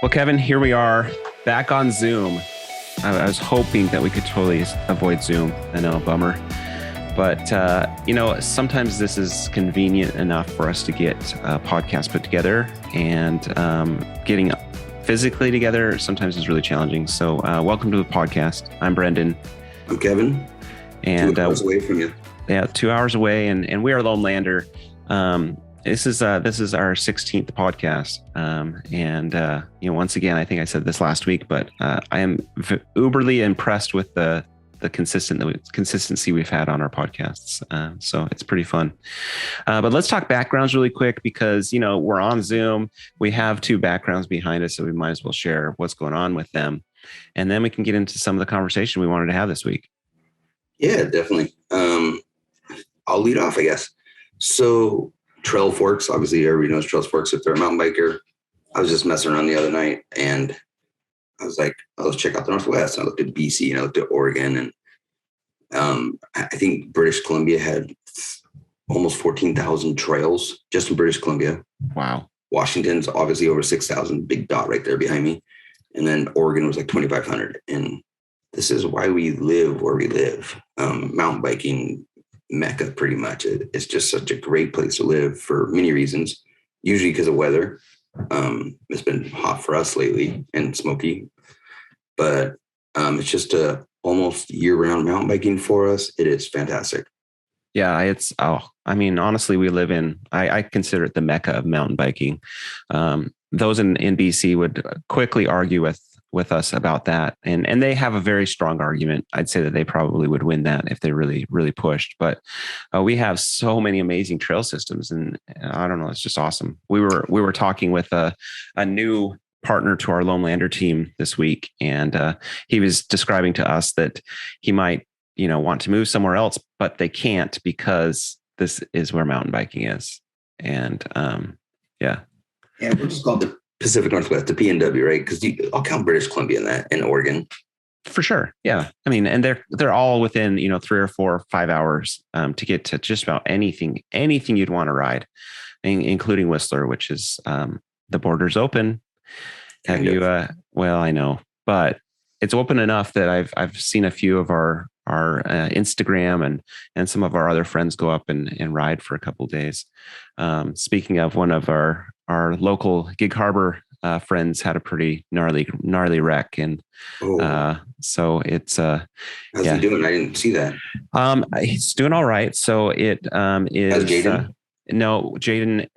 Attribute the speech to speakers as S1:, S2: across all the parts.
S1: Well, Kevin, here we are back on Zoom. I was hoping that we could totally avoid Zoom. I know, bummer. But, sometimes this is convenient enough for us to get a podcast put together, and getting physically together sometimes is really challenging. So welcome to the podcast. I'm Brendan.
S2: I'm Kevin.
S1: And
S2: 2 hours away from you.
S1: Yeah, 2 hours away. And we are Lone Lander. This is our 16th podcast. Once again, I think I said this last week, but I am uberly impressed with the consistency we've had on our podcasts. So it's pretty fun. But let's talk backgrounds really quick because, we're on Zoom. We have two backgrounds behind us, so we might as well share what's going on with them. And then we can get into some of the conversation we wanted to have this week.
S2: Yeah, definitely. I'll lead off, I guess. So Trail Forks, obviously everybody knows Trail Forks if they're a mountain biker. I was just messing around the other night and I was like, oh, let's check out the Northwest. And I looked at BC and I looked at Oregon, and I think British Columbia had almost 14,000 trails just in British Columbia.
S1: Wow.
S2: Washington's obviously over 6,000, big dot right there behind me. And then Oregon was like 2,500. And this is why we live where we live. Mountain biking Mecca, pretty much. It's just such a great place to live for many reasons, usually because of weather. It's been hot for us lately and smoky, but it's just a almost year-round mountain biking for us. It is fantastic.
S1: Yeah, honestly, we live in, I consider it the Mecca of mountain biking. Those in BC would quickly argue with us about that. And they have a very strong argument. I'd say that they probably would win that if they really, really pushed. But we have so many amazing trail systems, and I don't know, it's just awesome. We were talking with a new partner to our Lone Lander team this week, and he was describing to us that he might, want to move somewhere else, but they can't because this is where mountain biking is. And yeah,
S2: we're just called the Pacific Northwest, the PNW, right? Because I'll count British Columbia in that, and Oregon.
S1: For sure. Yeah. I mean, and they're all within, 3 or 4 or 5 hours to get to just about anything you'd want to ride, including Whistler, which is the border's open. Have you, well, I know, but it's open enough that I've seen a few of our Instagram and some of our other friends go up and ride for a couple of days. Speaking of, one of our local Gig Harbor friends had a pretty gnarly wreck, and so it's
S2: how's he doing? I didn't see that.
S1: He's doing all right. So it is
S2: Jaden?
S1: No, Jaden.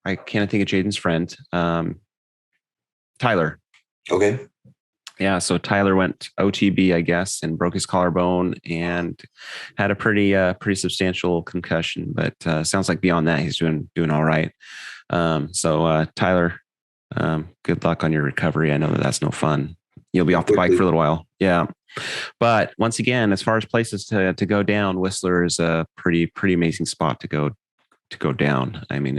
S1: I can't think of Jaden's friend, Tyler.
S2: Okay.
S1: Yeah, so Tyler went OTB, I guess, and broke his collarbone and had a pretty substantial concussion. But sounds like beyond that, he's doing all right. So Tyler, good luck on your recovery. I know that's no fun. You'll be off the bike for a little while. Yeah, but once again, as far as places to go down, Whistler is a pretty amazing spot to go down. I mean,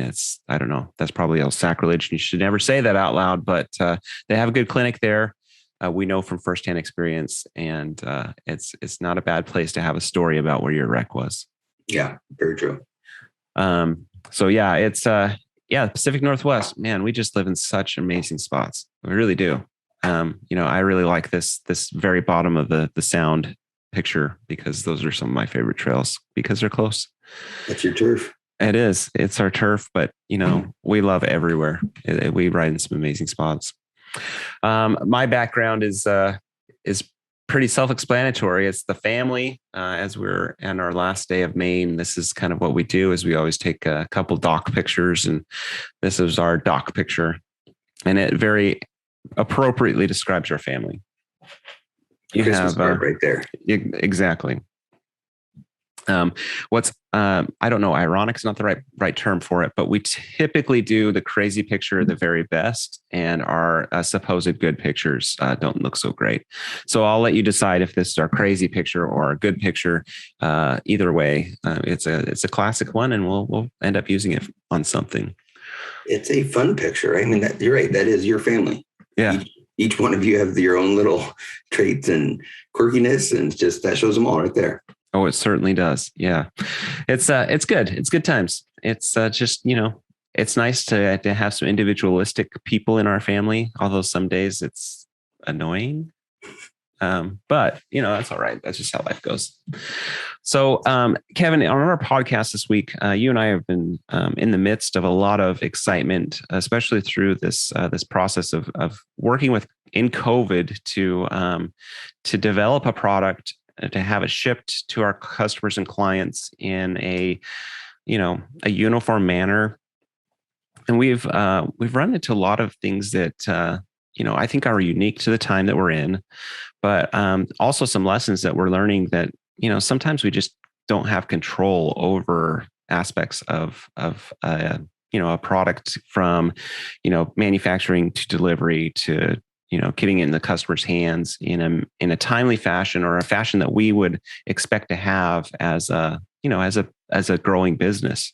S1: I don't know, that's probably a sacrilege. You should never say that out loud, but they have a good clinic there. We know from firsthand experience, and it's not a bad place to have a story about where your wreck was.
S2: Yeah, very true.
S1: So yeah, it's Pacific Northwest, man, we just live in such amazing spots. We really do. I really like this very bottom of the sound picture because those are some of my favorite trails because they're close.
S2: That's your turf.
S1: It is. It's our turf, but we love everywhere. We ride in some amazing spots. My background is pretty self-explanatory. It's the family. As we're on our last day of Maine, this is kind of what we do. Is we always take a couple doc pictures, and this is our doc picture, and it very appropriately describes our family. You
S2: Christmas
S1: have
S2: card right there.
S1: Exactly. What's I don't know, ironic is not the right term for it, but we typically do the crazy picture the very best, and our supposed good pictures don't look so great. So I'll let you decide if this is our crazy picture or a good picture. Either way, it's a classic one, and we'll end up using it on something.
S2: It's a fun picture. I mean, you're right. That is your family.
S1: Yeah.
S2: Each one of you have your own little traits and quirkiness, and just that shows them all right there.
S1: Oh, it certainly does. Yeah. It's good. It's good times. It's just, it's nice to have some individualistic people in our family, although some days it's annoying. But that's all right. That's just how life goes. So, Kevin, on our podcast this week, you and I have been in the midst of a lot of excitement, especially through this process of working in COVID to develop a product, to have it shipped to our customers and clients in a uniform manner. And we've run into a lot of things that I think are unique to the time that we're in, but also some lessons that we're learning that sometimes we just don't have control over aspects of a product, from manufacturing to delivery to getting it in the customer's hands in a timely fashion, or a fashion that we would expect to have as a growing business.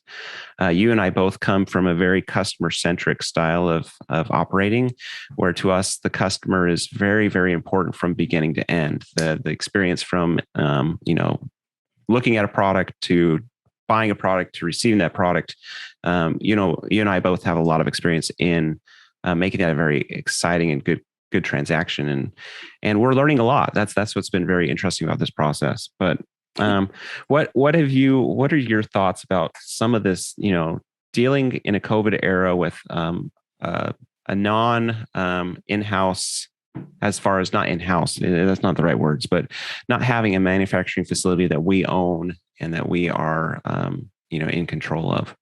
S1: You and I both come from a very customer centric style of operating, where to us the customer is very, very important from beginning to end. The experience from looking at a product to buying a product to receiving that product. You and I both have a lot of experience in making that a very exciting and good transaction, and we're learning a lot. That's what's been very interesting about this process. But what are your thoughts about some of this, dealing in a COVID era with a non in-house, as far as not in-house, that's not the right words, but not having a manufacturing facility that we own and that we are in control of?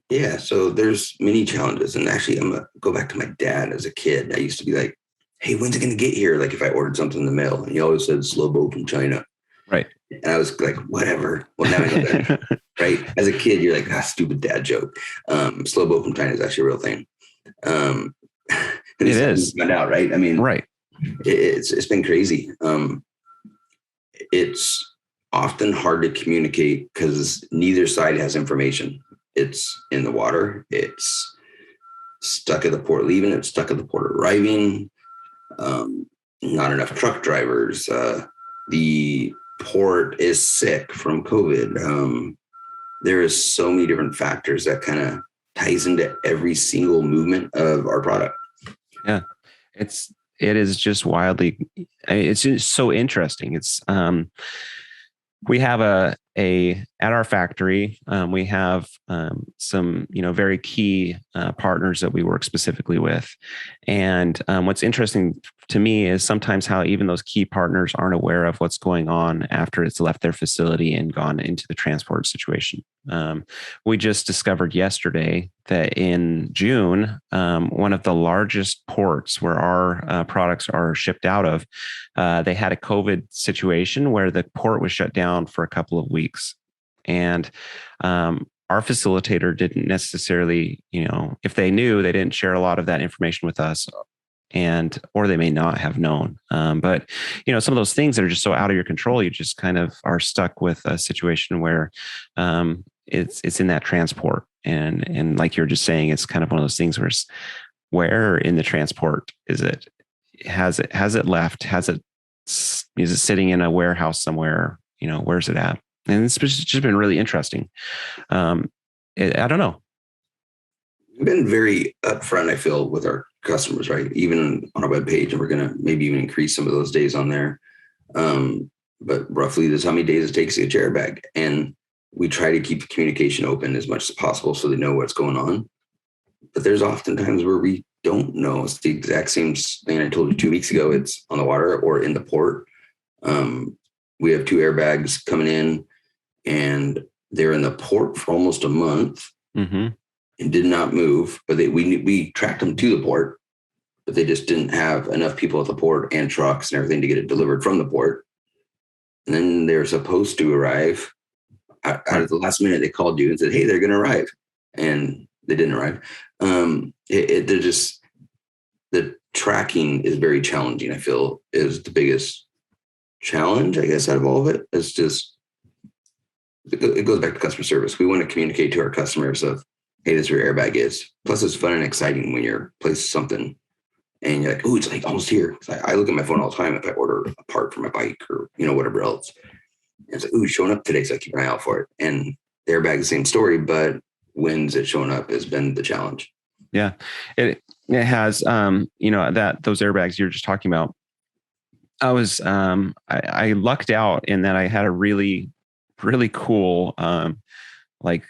S2: Yeah, so there's many challenges. And actually, I'm going to go back to my dad as a kid. I used to be like, hey, when's it going to get here? Like if I ordered something in the mail, and he always said slow boat from China.
S1: Right.
S2: And I was like, whatever. Well, now I know that, right? As a kid, you're like, stupid dad joke. Slow boat from China is actually a real thing.
S1: It is.
S2: Found out, right? I mean,
S1: right.
S2: It's been crazy. It's often hard to communicate because neither side has information. It's in the water. It's stuck at the port leaving. It's stuck at the port arriving. Not enough truck drivers. The port is sick from COVID. There is so many different factors that kind of ties into every single movement of our product.
S1: Yeah, it is just it's just so interesting. It's we have at our factory, we have some very key partners that we work specifically with. And what's interesting to me is sometimes how even those key partners aren't aware of what's going on after it's left their facility and gone into the transport situation. We just discovered yesterday that in June, one of the largest ports where our products are shipped out of, they had a COVID situation where the port was shut down for a couple of weeks. And our facilitator didn't necessarily, if they knew, they didn't share a lot of that information with us, or they may not have known. But some of those things that are just so out of your control, you just kind of are stuck with a situation where it's in that transport, and like you're just saying, it's kind of one of those things where in the transport is it? Has it left? Is it sitting in a warehouse somewhere? Where's it at? And it's just been really interesting. I don't know.
S2: We've been very upfront, I feel, with our customers, right? Even on our webpage, and we're going to maybe even increase some of those days on there. But roughly, this is how many days it takes to get your airbag. And we try to keep the communication open as much as possible so they know what's going on. But there's often times where we don't know. It's the exact same thing I told you 2 weeks ago. It's on the water or in the port. We have 2 airbags coming in, and they're in the port for almost a month. Mm-hmm. And did not move, but we tracked them to the port, but they just didn't have enough people at the port and trucks and everything to get it delivered from the port. And then they're supposed to arrive. Out of the last minute, they called you and said, hey, they're going to arrive. And they didn't arrive. The tracking is very challenging, I feel, is the biggest challenge, I guess, out of all of it. It's just, it goes back to customer service. We want to communicate to our customers of, hey, this is where your airbag is. Plus, it's fun and exciting when you're placing something and you're like, oh, it's like almost here. I look at my phone all the time if I order a part for my bike or, whatever else. And it's like, oh, it's showing up today, so I keep an eye out for it. And the airbag, the same story, but wins at showing up has been the challenge.
S1: Yeah, it has. That those airbags you're just talking about. I lucked out in that I had a really cool like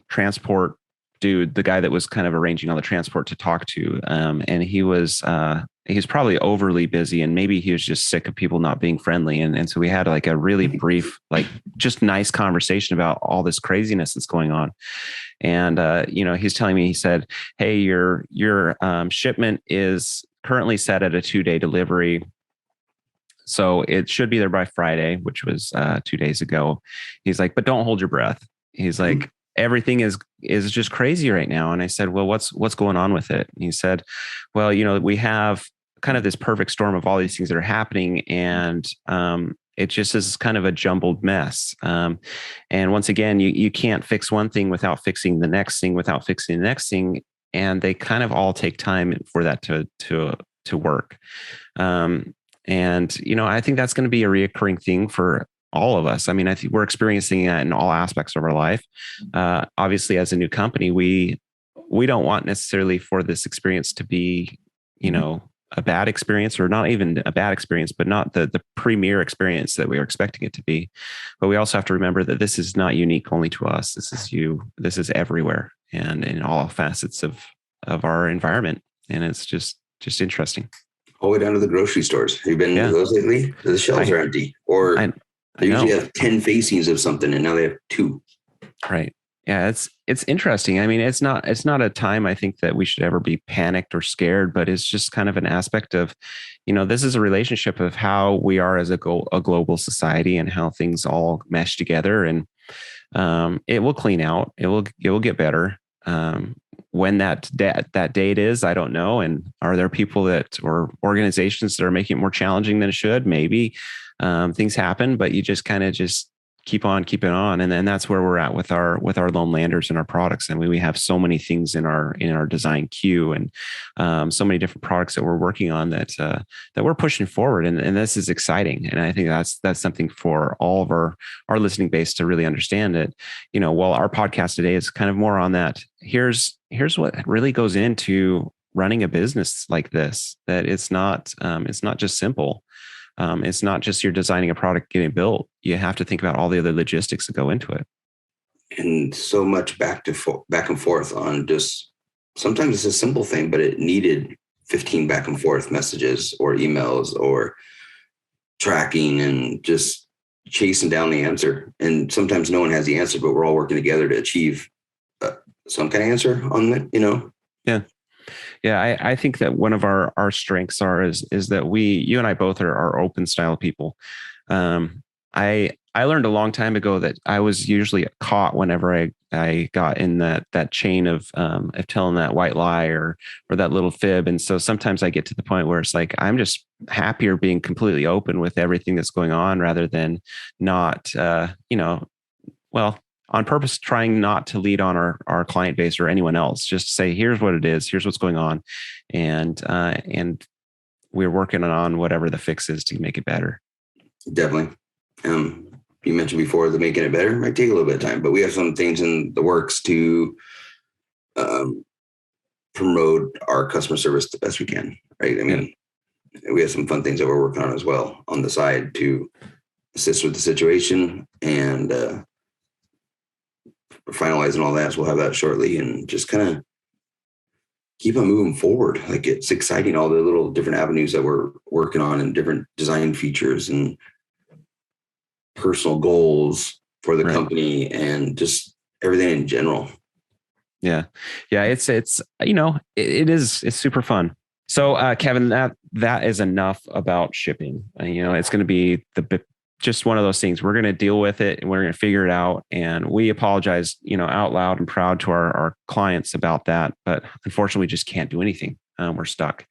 S1: transport dude, the guy that was kind of arranging all the transport to talk to. And he's probably overly busy, and maybe he was just sick of people not being friendly. And so we had like a really brief, like just nice conversation about all this craziness that's going on. And, he's telling me, he said, hey, your shipment is currently set at a 2-day delivery. So it should be there by Friday, which was 2 days ago. He's like, but don't hold your breath. He's like, everything is just crazy right now. And I said, well, what's going on with it? And he said, well, we have kind of this perfect storm of all these things that are happening. And it just is kind of a jumbled mess. And once again, you can't fix one thing without fixing the next thing, without fixing the next thing. And they kind of all take time for that to work. And, I think that's going to be a reoccurring thing for all of us. I mean, I think we're experiencing that in all aspects of our life. Obviously, as a new company, we don't want necessarily for this experience to be, a bad experience, or not even a bad experience, but not the premier experience that we are expecting it to be. But we also have to remember that this is not unique only to us. This is everywhere and in all facets of our environment. And it's just interesting.
S2: All the way down to the grocery stores. Have you been to those lately? The shelves are empty, or they usually have 10 facings of something, and now they have 2.
S1: Right. Yeah, it's interesting. I mean, it's not a time I think that we should ever be panicked or scared, but it's just kind of an aspect of, this is a relationship of how we are as a global society and how things all mesh together, and it will clean out. It will get better. When that date is, I don't know. And are there people or organizations that are making it more challenging than it should? Maybe things happen, but you just kind of just keep on keeping on. And then that's where we're at with our loam landers and our products. I mean, we have so many things in our design queue, and so many different products that we're working on that we're pushing forward. And this is exciting. And I think that's something for all of our listening base to really understand it. While our podcast today is kind of more on that, here's what really goes into running a business like this, that it's not just simple. It's not just you're designing a product getting built. You have to think about all the other logistics that go into it.
S2: And so much back and forth on just, sometimes it's a simple thing, but it needed 15 back and forth messages or emails or tracking and just chasing down the answer. And sometimes no one has the answer, but we're all working together to achieve some kind of answer on that,
S1: Yeah. Yeah, I think that one of our strengths is that you and I both are open style people. I learned a long time ago that I was usually caught whenever I got in that chain of telling that white lie or that little fib. And so sometimes I get to the point where it's like, I'm just happier being completely open with everything that's going on rather than not, on purpose, trying not to lead on our client base or anyone else. Just say, here's what it is, here's what's going on. And we're working on whatever the fix is to make it better.
S2: Definitely. You mentioned before that making it better might take a little bit of time, but we have some things in the works to promote our customer service the best we can. Right. I mean, we have some fun things that we're working on as well on the side to assist with the situation, and finalizing all that. So we'll have that shortly, and just kind of keep on moving forward. Like, it's exciting, all the little different avenues that we're working on and different design features and personal goals for the company and just everything in general.
S1: Yeah. It's it's super fun. So Kevin, that is enough about shipping. It's going to be just one of those things. We're going to deal with it and we're going to figure it out. And we apologize, out loud and proud to our clients about that. But unfortunately, we just can't do anything. We're stuck.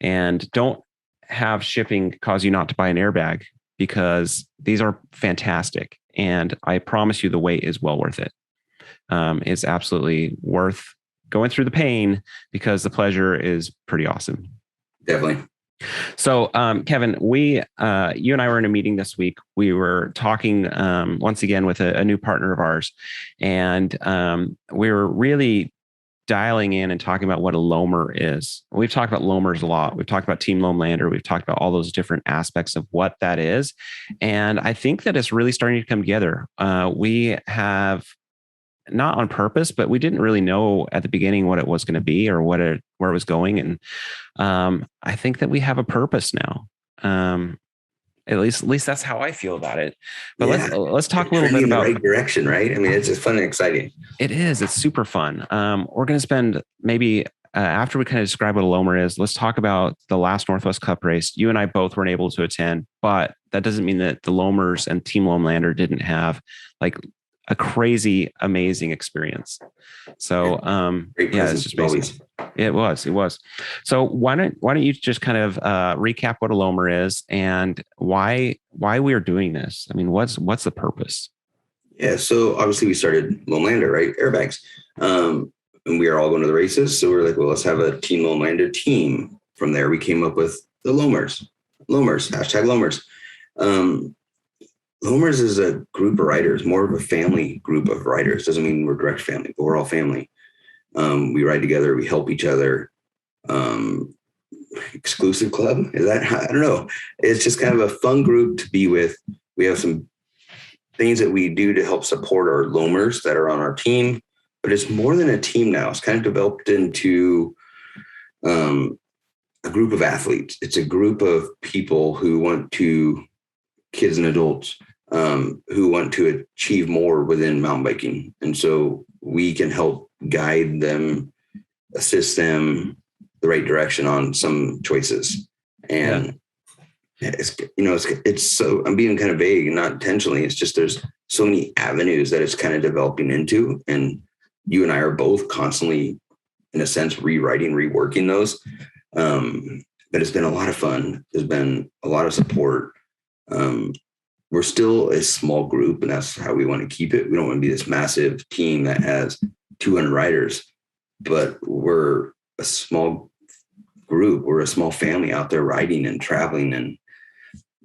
S1: And don't have shipping cause you not to buy an airbag, because these are fantastic. And I promise you the wait is well worth it. It's absolutely worth going through the pain, because the pleasure is pretty awesome.
S2: Definitely.
S1: So, Kevin, you and I were in a meeting this week. We were talking once again with a new partner of ours, and we were really dialing in and talking about what a loamer is. We've talked about loamers a lot. We've talked about Team Loam Lander. We've talked about all those different aspects of what that is, and I think that it's really starting to come together. We have not on purpose, but we didn't really know at the beginning what it was going to be or where it was going. And I think that we have a purpose now. At least that's how I feel about it. But
S2: Yeah,
S1: let's talk a
S2: you're
S1: little bit
S2: trending in the
S1: about.
S2: right direction, right? I mean, it's just fun and exciting.
S1: It is. It's super fun. We're going to spend maybe after we kind of describe what a loamer is, let's talk about the last Northwest Cup race. You and I both weren't able to attend, but that doesn't mean that the loamers and Team Loam Lander didn't have like a crazy, amazing experience. So,
S2: Great
S1: yeah, it's
S2: presence
S1: just
S2: as
S1: amazing.
S2: always.
S1: It was. So why don't you just kind of recap what a loamer is and why we are doing this? I mean, what's the purpose?
S2: Yeah, so obviously we started Lone Lander, right? Airbags. And we are all going to the races. So we're like, well, let's have a Team Lone Lander team. From there, we came up with the Loamers. Loamers, hashtag Loamers. Um, Loamers is a group of riders, more of a family group of riders. Doesn't mean we're direct family, but we're all family. We ride together, we help each other. Um, Exclusive club, is that? I don't know. It's just kind of a fun group to be with. We have some things that we do to help support our loamers that are on our team, but it's more than a team now. It's kind of developed into a group of athletes. It's a group of people who want to, kids and adults, who want to achieve more within mountain biking. And so we can help guide them, assist them the right direction on some choices.
S1: Yeah.
S2: And it's so, I'm being kind of vague and not intentionally. It's just there's so many avenues that it's kind of developing into, and you and I are both constantly, in a sense, rewriting, reworking those. But it's been a lot of fun. There's been a lot of support. We're still a small group, and that's how we want to keep it. We don't want to be this massive team that has 200 riders, but we're a small group. We're a small family out there riding and traveling and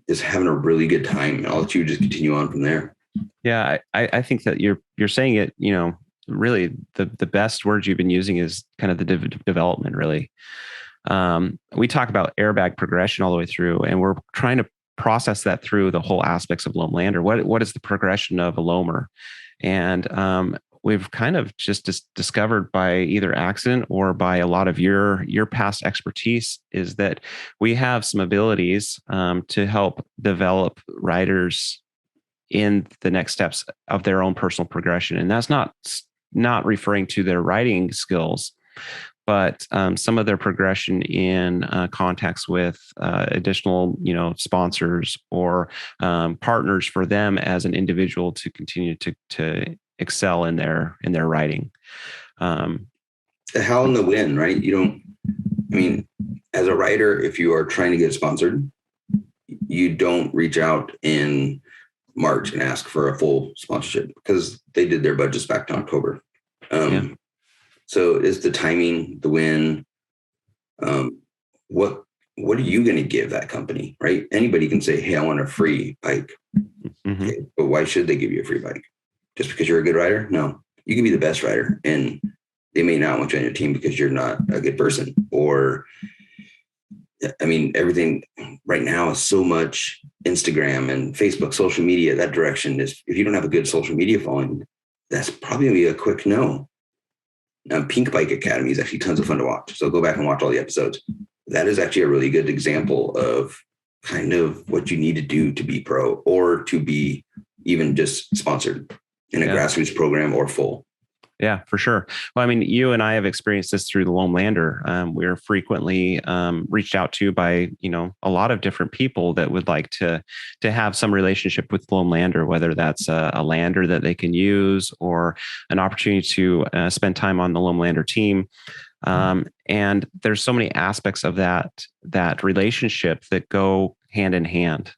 S2: just having a really good time. And I'll let you just continue on from there.
S1: Yeah, I think that you're saying it, really the best words you've been using is kind of the development, really. We talk about airbag progression all the way through, and we're trying to process that through the whole aspects of Loam Lander. What is the progression of a loamer? And we've kind of just discovered by either accident or by a lot of your past expertise is that we have some abilities to help develop riders in the next steps of their own personal progression. And that's not referring to their riding skills, but some of their progression in contacts with additional, sponsors or partners for them as an individual to continue to excel in their riding.
S2: The how and the win, right? I mean, as a rider, if you are trying to get sponsored, you don't reach out in March and ask for a full sponsorship because they did their budgets back to October. So it's the timing, the win. What are you going to give that company, right? Anybody can say, hey, I want a free bike. Mm-hmm. Okay, but why should they give you a free bike? Just because you're a good rider? No, you can be the best rider, and they may not want you on your team because you're not a good person. Or, I mean, everything right now is so much Instagram and Facebook, social media. That direction is, if you don't have a good social media following, that's probably going to be a quick no. Now, Pink Bike Academy is actually tons of fun to watch. So go back and watch all the episodes. That is actually a really good example of kind of what you need to do to be pro or to be even just sponsored in a grassroots program or full.
S1: Yeah, for sure. Well, I mean, you and I have experienced this through the Loam Lander. We're frequently reached out to by, a lot of different people that would like to have some relationship with Loam Lander, whether that's a lander that they can use or an opportunity to spend time on the Loam Lander team. And there's so many aspects of that relationship that go hand in hand.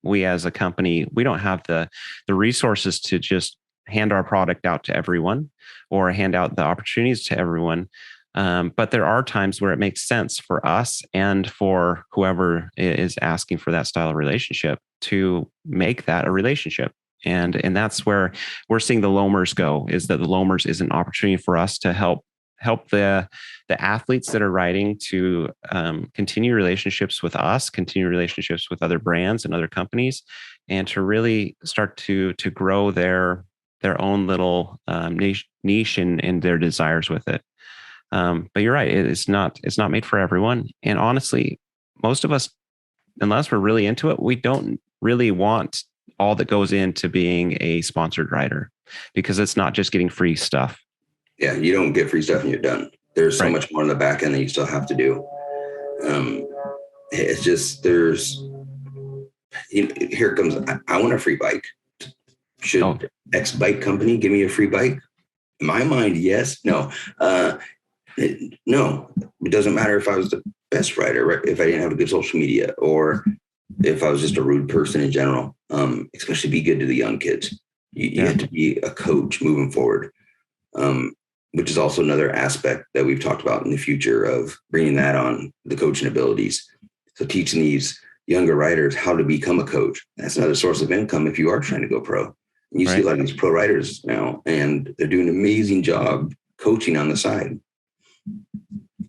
S1: We as a company, we don't have the resources to just hand our product out to everyone or hand out the opportunities to everyone. But there are times where it makes sense for us and for whoever is asking for that style of relationship to make that a relationship. And that's where we're seeing the loamers go, is that the loamers is an opportunity for us to help the athletes that are riding to continue relationships with us, continue relationships with other brands and other companies, and to really start to grow their own little niche and their desires with it. But you're right, it's not made for everyone. And honestly, most of us, unless we're really into it, we don't really want all that goes into being a sponsored rider, because it's not just getting free stuff.
S2: Yeah, you don't get free stuff and you're done. There's so much more on the back end that you still have to do. It's just, here comes, I want a free bike. Should X bike company give me a free bike? In my mind, yes. No. No, it doesn't matter if I was the best rider, right? If I didn't have a good social media, or if I was just a rude person in general. Especially be good to the young kids. You have to be a coach moving forward, which is also another aspect that we've talked about in the future of bringing that on, the coaching abilities. So teaching these younger riders how to become a coach. That's another source of income if you are trying to go pro. And you see a lot of these pro riders now, and they're doing an amazing job coaching on the side.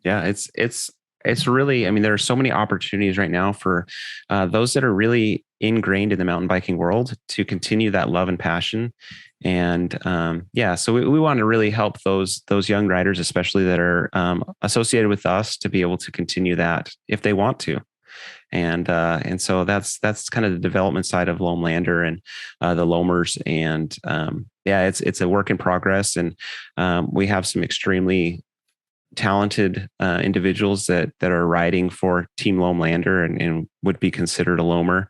S1: Yeah, it's really, I mean, there are so many opportunities right now for those that are really ingrained in the mountain biking world to continue that love and passion. And so we want to really help those young riders, especially that are associated with us, to be able to continue that if they want to. And so that's kind of the development side of Loamlander and the loamers. And it's a work in progress. And we have some extremely talented individuals that are riding for Team Loamlander and would be considered a loamer.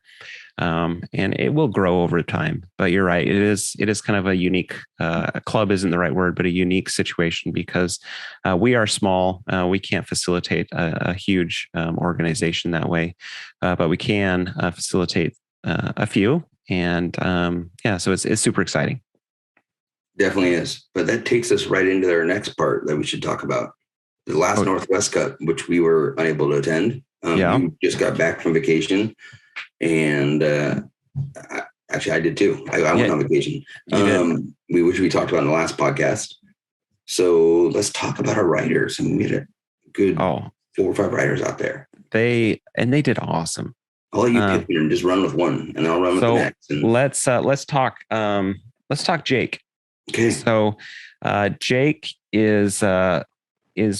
S1: And it will grow over time. But you're right, it is kind of a unique club isn't the right word, but a unique situation, because we are small. We can't facilitate a huge organization that way, but we can facilitate a few. And so it's super exciting.
S2: Definitely is. But that takes us right into our next part that we should talk about. The last Northwest Cup, which we were unable to attend. You just got back from vacation, and I did too. I went on vacation, which we talked about in the last podcast. So let's talk about our riders. And we had a good 4 or 5 riders out there. They
S1: did awesome.
S2: I'll let you pick and just run with one, and I'll run with the next. And
S1: let's talk Jake.
S2: Okay.
S1: So Jake is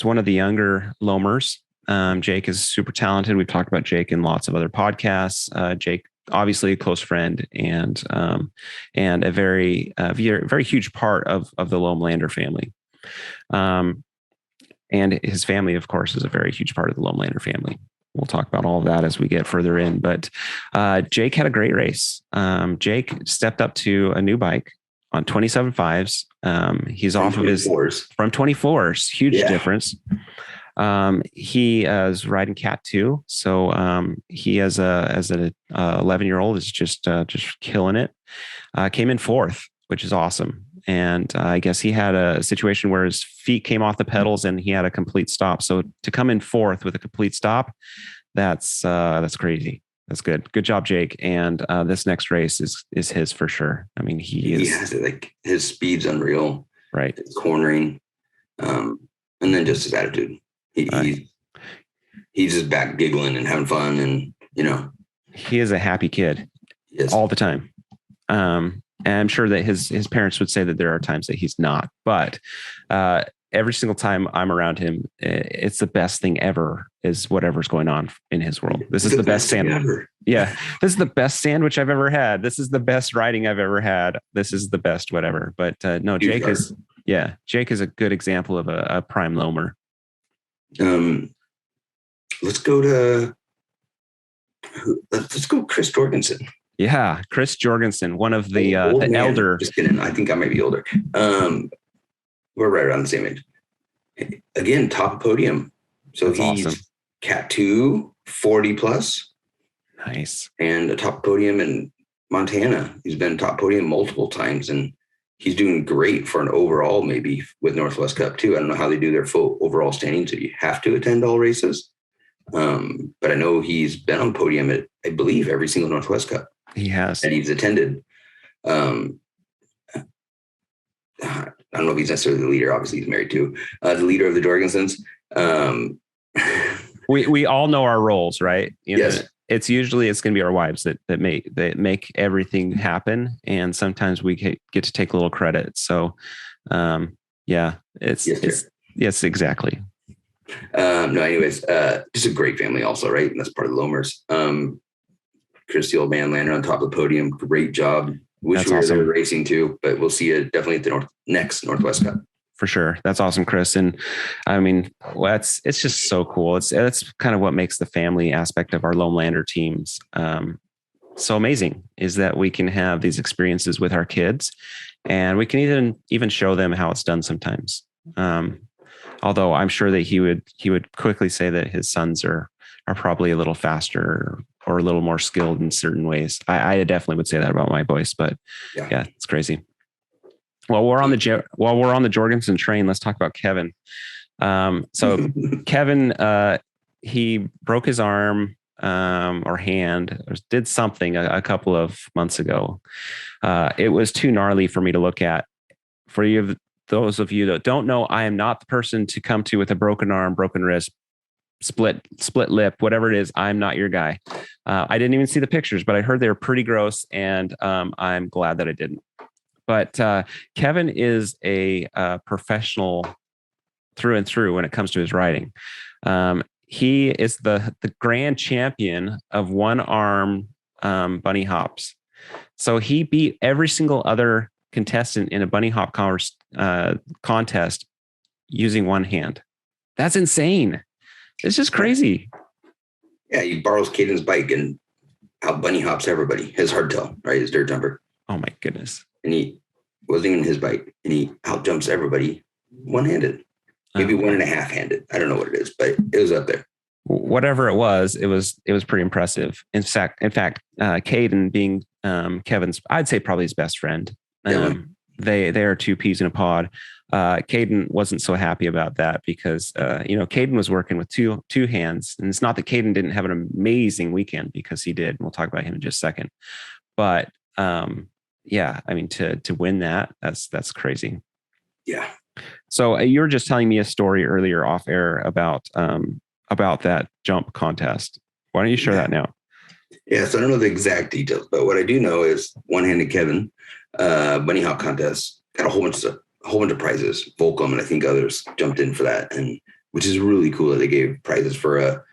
S1: one of the younger loamers. Jake is super talented. We've talked about Jake in lots of other podcasts. Jake, obviously a close friend and a very very huge part of the Loamlander family. And his family, of course, is a very huge part of the Loamlander family. We'll talk about all of that as we get further in. But Jake had a great race. Jake stepped up to a new bike on 27.5s. He's off of his from 24s, huge difference. He is riding Cat 2. So he as an 11-year-old is just killing it. Came in 4th, which is awesome. And I guess he had a situation where his feet came off the pedals and he had a complete stop. So to come in 4th with a complete stop, that's crazy. That's good. Good job, Jake. And this next race is his for sure. I mean, he
S2: has it, like his speed's unreal,
S1: right?
S2: His cornering, and then just his attitude. He's just back giggling and having fun, and
S1: he is a happy kid all the time. And I'm sure that his parents would say that there are times that he's not, but every single time I'm around him, it's the best thing ever is whatever's going on in his world. This is the best sandwich ever. Yeah. This is the best sandwich I've ever had. This is the best riding I've ever had. This is the best, whatever. But no, Jake is a good example of a prime loamer.
S2: Let's go Chris Jorgensen.
S1: Yeah. Chris Jorgensen, one of the elder.
S2: Just kidding. I think I might be older. We're right around the same age. Again, top podium. So
S1: that's
S2: he's
S1: awesome.
S2: Cat 2, 40 plus.
S1: Nice.
S2: And a top podium in Montana. He's been top podium multiple times, and he's doing great for an overall, maybe with Northwest Cup too. I don't know how they do their full overall standings. So you have to attend all races. But I know he's been on podium at, I believe, every single Northwest Cup.
S1: He has.
S2: And he's attended. I don't know if he's necessarily the leader. Obviously, he's married to the leader of the Jorgensens.
S1: We all know our roles, right?
S2: Yes.
S1: It's usually it's going to be our wives that make everything happen, and sometimes we get to take a little credit. So, yeah, yes, exactly.
S2: No, anyways, just a great family, also, right? And that's part of the Loamers. Chris, the old man, landed on top of the podium. Great job. Wish we were there racing too, but we'll see you definitely at the next Northwest Cup.
S1: For sure. That's awesome, Chris. And I mean, it's just so cool. That's kind of what makes the family aspect of our Lomelander teams so amazing, is that we can have these experiences with our kids, and we can even show them how it's done sometimes. Although I'm sure that he would quickly say that his sons are probably a little faster or a little more skilled in certain ways. I definitely would say that about my boys, but yeah, it's crazy. Well, we're on the Jorgensen train. Let's talk about Kevin. So Kevin, he broke his arm or hand, or did something a couple of months ago. It was too gnarly for me to look at. For those of you that don't know, I am not the person to come to with a broken arm, broken wrist, split lip, whatever it is. I'm not your guy. I didn't even see the pictures, but I heard they were pretty gross, and I'm glad that I didn't. But Kevin is a professional through and through when it comes to his riding. He is the grand champion of one arm bunny hops. So he beat every single other contestant in a bunny hop contest using one hand. That's insane. It's just crazy.
S2: Yeah, he borrows Caden's bike and out bunny hops everybody. His hardtail, right? His dirt jumper.
S1: Oh my goodness.
S2: And he wasn't even his bike, and he out jumps everybody one-handed, maybe 1.5-handed. I don't know what it is, but it was up there.
S1: Whatever it was pretty impressive. In fact, Caden being Kevin's, I'd say probably his best friend. They are two peas in a pod. Caden wasn't so happy about that because Caden was working with two hands, and it's not that Caden didn't have an amazing weekend, because he did. And we'll talk about him in just a second. But yeah, I mean, to win that's crazy.
S2: Yeah.
S1: So you were just telling me a story earlier off air about that jump contest. Why don't you share that now?
S2: Yeah. So I don't know the exact details, but what I do know is one-handed Kevin, bunny hop contest, got a whole bunch of prizes. Volcom and I think others jumped in for that, and which is really cool that they gave prizes for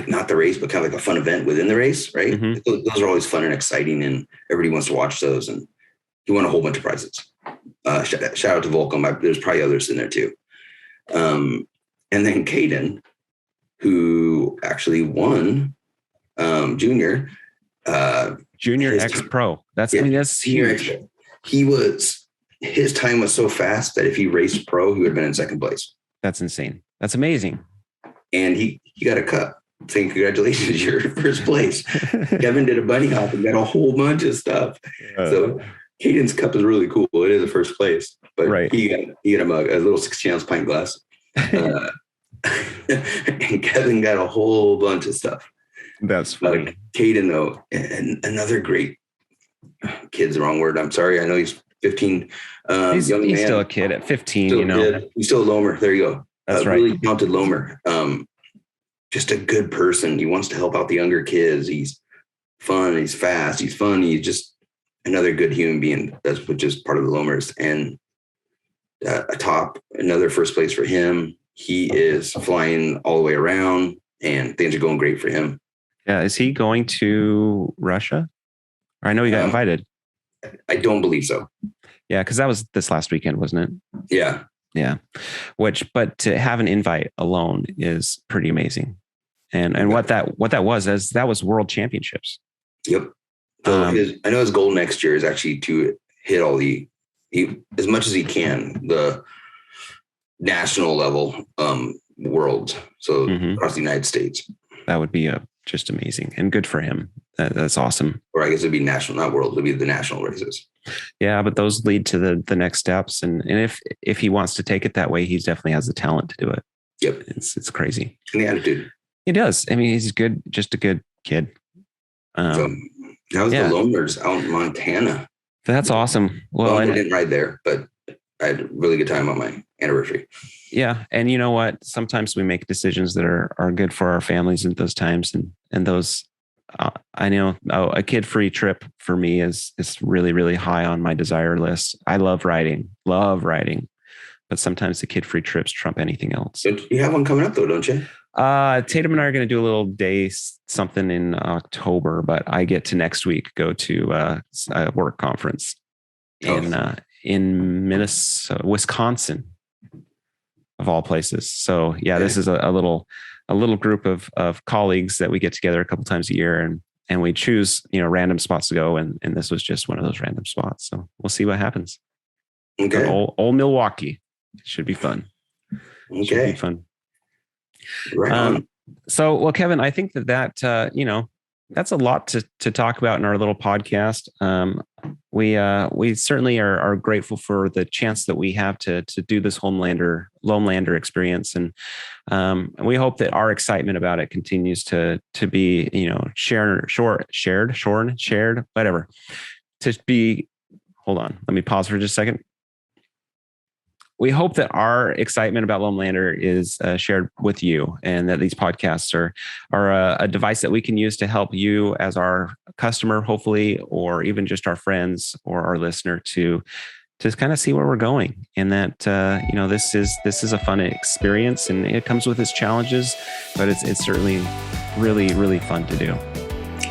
S2: not the race, but kind of like a fun event within the race, right? Mm-hmm. Those are always fun and exciting, and everybody wants to watch those. And he won a whole bunch of prizes. Shout out to Volcom. There's probably others in there too. And then Caden, who actually won junior
S1: X Pro. That's huge.
S2: His time was so fast that if he raced pro, he would have been in second place.
S1: That's insane. That's amazing.
S2: And he got a cup saying, congratulations, you're first place. Kevin did a bunny hop and got a whole bunch of stuff. So Caden's cup is really cool. It is a first place, but right. he got him a little 16-ounce pint glass. And Kevin got a whole bunch of stuff.
S1: That's funny.
S2: Caden, though, and another great kid's the wrong word. I'm sorry. I know he's 15.
S1: He's still a kid at 15,
S2: He's still a loamer. There you go.
S1: That's right.
S2: Really talented loamer. Just a good person. He wants to help out the younger kids. He's fun. He's fast. He's fun. He's just another good human being. That's which is part of the loamers. And another first place for him. He is flying all the way around, and things are going great for him.
S1: Yeah. Is he going to Russia? Or I know he got invited.
S2: I don't believe so.
S1: Yeah, because that was this last weekend, wasn't it?
S2: Yeah.
S1: Yeah. But to have an invite alone is pretty amazing. And what that was World Championships.
S2: Yep. So I know his goal next year is actually to hit all as much as he can, the national level worlds. So across the United States.
S1: That would be a just amazing and good for him. That's awesome.
S2: Or I guess it'd be national, not world, it'd be the national races.
S1: Yeah, but those lead to the next steps. And if he wants to take it that way, he definitely has the talent to do it.
S2: Yep.
S1: It's crazy.
S2: And the attitude.
S1: He does. I mean, he's good, just a good kid.
S2: So how's the loamers out in Montana?
S1: That's awesome. Well,
S2: I didn't ride there, but I had a really good time on my anniversary.
S1: Yeah. And you know what? Sometimes we make decisions that are good for our families at those times. And those, I know a kid-free trip for me is really, really high on my desire list. I love riding, but sometimes the kid-free trips trump anything else.
S2: So you have one coming up though, don't you?
S1: Tatum and I are going to do a little day something in October, but I get to next week go to a work conference in Minnesota, Wisconsin, of all places. So yeah, this is a little group of colleagues that we get together a couple times a year, and we choose random spots to go, and this was just one of those random spots. So we'll see what happens.
S2: Okay,
S1: old Milwaukee. It should be fun.
S2: Okay,
S1: should be fun.
S2: Right on.
S1: So, well, Kevin, I think that that's a lot to talk about in our little podcast. We certainly are grateful for the chance that we have to do this Loamlander experience, and we hope that our excitement about it continues to be shared, whatever. To be, hold on, let me pause for just a second. We hope that our excitement about Loamlander is shared with you, and that these podcasts are a device that we can use to help you as our customer, hopefully, or even just our friends or our listener to kind of see where we're going. And that this is a fun experience, and it comes with its challenges, but it's certainly really, really fun to do.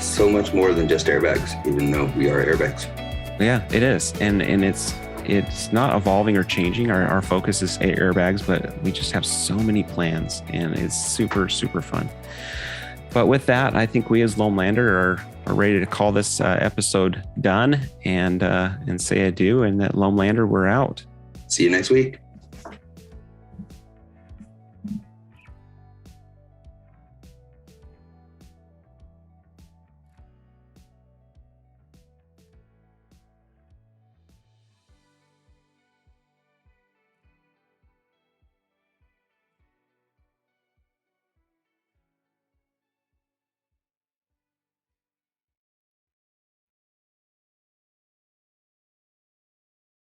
S2: So much more than just airbags, even though we are airbags.
S1: Yeah, it is, and it's not evolving or changing. Our focus is airbags, but we just have so many plans, and it's super, super fun. But with that, I think we as Loamlander are ready to call this episode done and say adieu, and that Loamlander, we're out.
S2: See you next week.